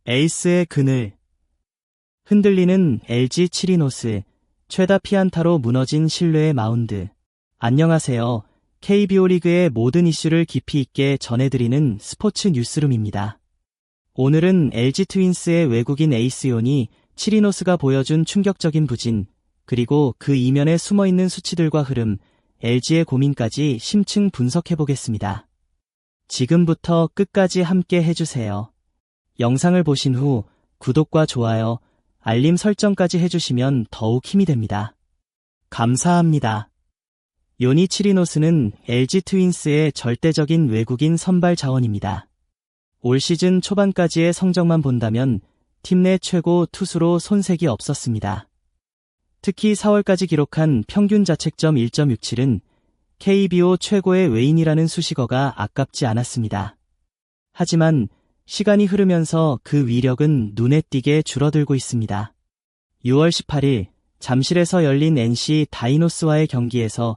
에이스의 그늘. 흔들리는 LG 치리노스, 최다 피안타로 무너진 신뢰의 마운드. 안녕하세요. KBO 리그의 모든 이슈를 깊이 있게 전해드리는 스포츠 뉴스룸입니다. 오늘은 LG 트윈스의 외국인 에이스요니 치리노스가 보여준 충격적인 부진, 그리고 그 이면에 숨어있는 수치들과 흐름, LG의 고민까지 심층 분석해보겠습니다. 지금부터 끝까지 함께 해주세요. 영상을 보신 후 구독과 좋아요, 알림 설정까지 해주시면 더욱 힘이 됩니다. 감사합니다. 요니 치리노스는 LG 트윈스의 절대적인 외국인 선발 자원입니다. 올 시즌 초반까지의 성적만 본다면 팀 내 최고 투수로 손색이 없었습니다. 특히 4월까지 기록한 평균 자책점 1.67은 KBO 최고의 외인이라는 수식어가 아깝지 않았습니다. 하지만 시간이 흐르면서 그 위력은 눈에 띄게 줄어들고 있습니다. 6월 18일 잠실에서 열린 NC 다이노스와의 경기에서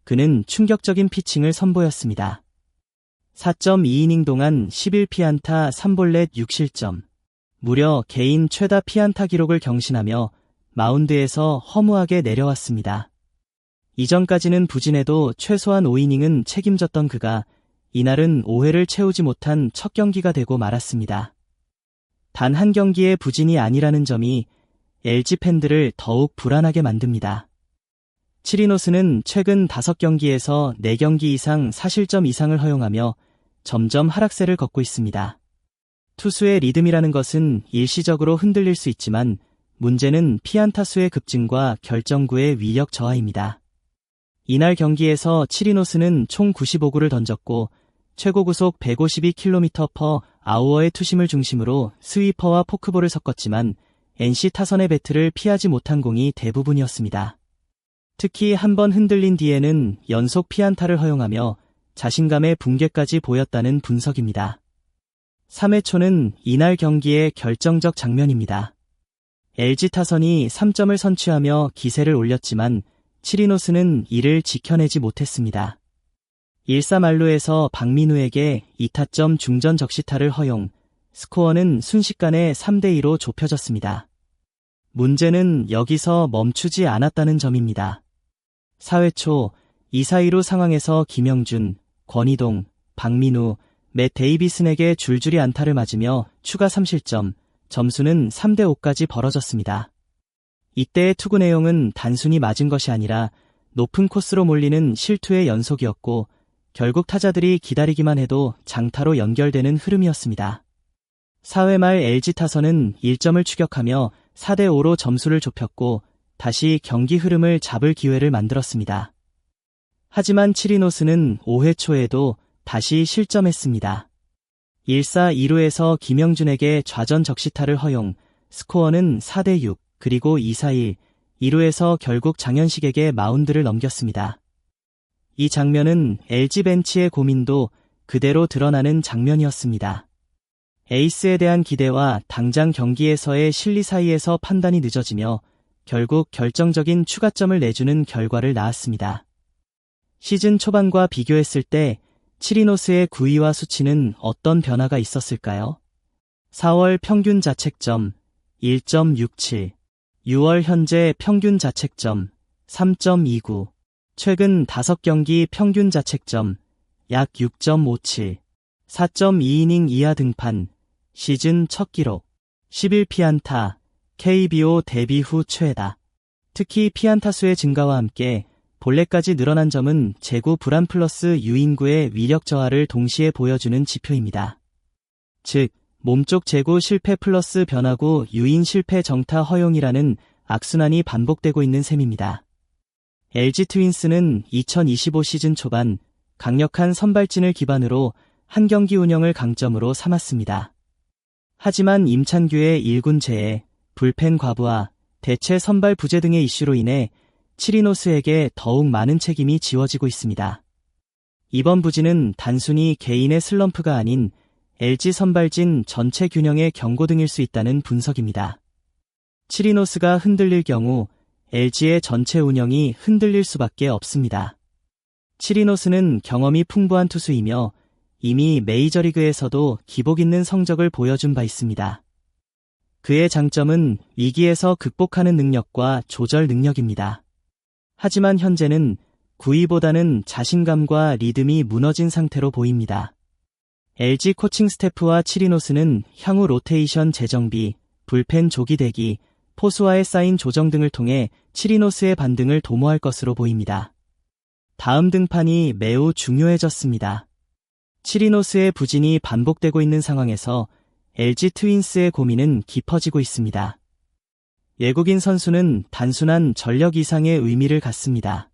그는 충격적인 피칭을 선보였습니다. 4.2이닝 동안 11피안타 3볼넷 6실점, 무려 개인 최다 피안타 기록을 경신하며 마운드에서 허무하게 내려왔습니다. 이전까지는 부진해도 최소한 5이닝은 책임졌던 그가 이날은 5회를 채우지 못한 첫 경기가 되고 말았습니다. 단 한 경기의 부진이 아니라는 점이 LG 팬들을 더욱 불안하게 만듭니다. 치리노스는 최근 5경기에서 4경기 이상 4실점 이상을 허용하며 점점 하락세를 걷고 있습니다. 투수의 리듬이라는 것은 일시적으로 흔들릴 수 있지만 문제는 피안타 수의 급증과 결정구의 위력 저하입니다. 이날 경기에서 치리노스는 총 95구를 던졌고 최고 구속 152km/h의 투심을 중심으로 스위퍼와 포크볼을 섞었지만 NC 타선의 배트를 피하지 못한 공이 대부분이었습니다. 특히 한 번 흔들린 뒤에는 연속 피안타를 허용하며 자신감의 붕괴까지 보였다는 분석입니다. 3회 초는 이날 경기의 결정적 장면입니다. LG 타선이 3점을 선취하며 기세를 올렸지만 치리노스는 이를 지켜내지 못했습니다. 1-3만루에서 박민우에게 2타점 중전 적시타를 허용, 스코어는 순식간에 3대2로 좁혀졌습니다. 문제는 여기서 멈추지 않았다는 점입니다. 4회 초 2-4-2루 상황에서 김영준, 권희동, 박민우, 맷 데이비슨에게 줄줄이 안타를 맞으며 추가 3실점, 점수는 3대5까지 벌어졌습니다. 이때의 투구 내용은 단순히 맞은 것이 아니라 높은 코스로 몰리는 실투의 연속이었고 결국 타자들이 기다리기만 해도 장타로 연결되는 흐름이었습니다. 4회 말 LG 타선은 1점을 추격하며 4대5로 점수를 좁혔고 다시 경기 흐름을 잡을 기회를 만들었습니다. 하지만 치리노스는 5회 초에도 다시 실점했습니다. 1-4-2루에서 김영준에게 좌전 적시타를 허용, 스코어는 4대6, 그리고 2-4-1, 2루에서 결국 장현식에게 마운드를 넘겼습니다. 이 장면은 LG 벤치의 고민도 그대로 드러나는 장면이었습니다. 에이스에 대한 기대와 당장 경기에서의 실리 사이에서 판단이 늦어지며 결국 결정적인 추가점을 내주는 결과를 낳았습니다. 시즌 초반과 비교했을 때 치리노스의 구위와 수치는 어떤 변화가 있었을까요? 4월 평균 자책점 1.67, 6월 현재 평균 자책점 3.29, 최근 5경기 평균 자책점 약 6.57, 4.2이닝 이하 등판, 시즌 첫 기록, 11피안타, KBO 데뷔 후 최다. 특히 피안타 수의 증가와 함께 볼넷까지 늘어난 점은 제구 불안 플러스 유인구의 위력 저하를 동시에 보여주는 지표입니다. 즉, 몸쪽 제구 실패 플러스 변화구 유인 실패 정타 허용이라는 악순환이 반복되고 있는 셈입니다. LG 트윈스는 2025 시즌 초반 강력한 선발진을 기반으로 한 경기 운영을 강점으로 삼았습니다. 하지만 임찬규의 1군 재해, 불펜 과부하, 대체 선발 부재 등의 이슈로 인해 치리노스에게 더욱 많은 책임이 지워지고 있습니다. 이번 부진은 단순히 개인의 슬럼프가 아닌 LG 선발진 전체 균형의 경고등일 수 있다는 분석입니다. 치리노스가 흔들릴 경우 LG의 전체 운영이 흔들릴 수밖에 없습니다. 치리노스는 경험이 풍부한 투수이며 이미 메이저리그에서도 기복 있는 성적을 보여준 바 있습니다. 그의 장점은 위기에서 극복하는 능력과 조절 능력입니다. 하지만 현재는 9위보다는 자신감과 리듬이 무너진 상태로 보입니다. LG 코칭 스태프와 치리노스는 향후 로테이션 재정비, 불펜 조기 대기, 포수와의 사인 조정 등을 통해 치리노스의 반등을 도모할 것으로 보입니다. 다음 등판이 매우 중요해졌습니다. 치리노스의 부진이 반복되고 있는 상황에서 LG 트윈스의 고민은 깊어지고 있습니다. 외국인 선수는 단순한 전력 이상의 의미를 갖습니다.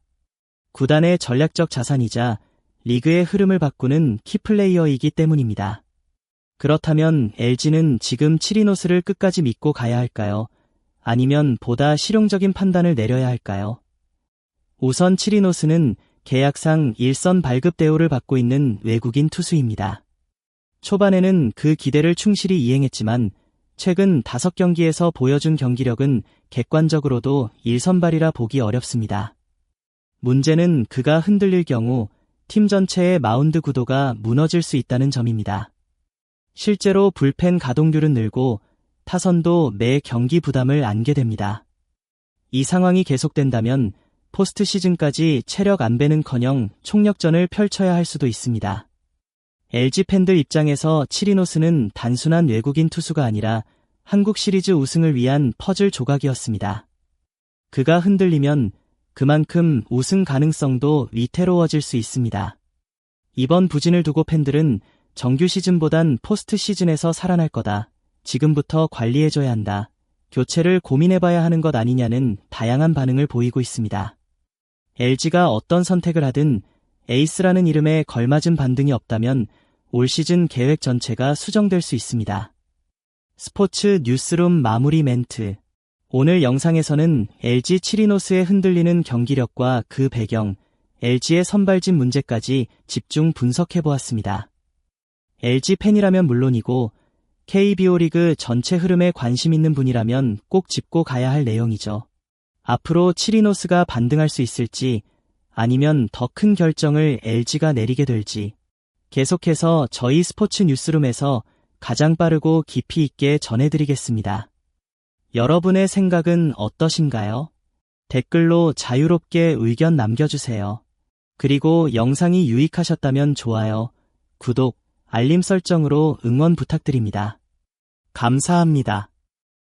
구단의 전략적 자산이자 리그의 흐름을 바꾸는 키플레이어이기 때문입니다. 그렇다면 LG는 지금 치리노스를 끝까지 믿고 가야 할까요? 아니면 보다 실용적인 판단을 내려야 할까요? 우선 치리노스는 계약상 1선 발급 대우를 받고 있는 외국인 투수입니다. 초반에는 그 기대를 충실히 이행했지만 최근 5경기에서 보여준 경기력은 객관적으로도 1선발이라 보기 어렵습니다. 문제는 그가 흔들릴 경우 팀 전체의 마운드 구도가 무너질 수 있다는 점입니다. 실제로 불펜 가동률은 늘고 타선도 매 경기 부담을 안게 됩니다. 이 상황이 계속된다면 포스트 시즌까지 체력 안배는커녕 총력전을 펼쳐야 할 수도 있습니다. LG 팬들 입장에서 치리노스는 단순한 외국인 투수가 아니라 한국 시리즈 우승을 위한 퍼즐 조각이었습니다. 그가 흔들리면 그만큼 우승 가능성도 위태로워질 수 있습니다. 이번 부진을 두고 팬들은 정규 시즌보단 포스트 시즌에서 살아날 거다. 지금부터 관리해줘야 한다. 교체를 고민해봐야 하는 것 아니냐는 다양한 반응을 보이고 있습니다. LG가 어떤 선택을 하든 에이스라는 이름에 걸맞은 반등이 없다면 올 시즌 계획 전체가 수정될 수 있습니다. 스포츠 뉴스룸 마무리 멘트. 오늘 영상에서는 LG 치리노스의 흔들리는 경기력과 그 배경, LG의 선발진 문제까지 집중 분석해보았습니다. LG 팬이라면 물론이고 KBO 리그 전체 흐름에 관심 있는 분이라면 꼭 짚고 가야 할 내용이죠. 앞으로 치리노스가 반등할 수 있을지 아니면 더 큰 결정을 LG가 내리게 될지 계속해서 저희 스포츠 뉴스룸에서 가장 빠르고 깊이 있게 전해드리겠습니다. 여러분의 생각은 어떠신가요? 댓글로 자유롭게 의견 남겨주세요. 그리고 영상이 유익하셨다면 좋아요, 구독, 알림 설정으로 응원 부탁드립니다. 감사합니다.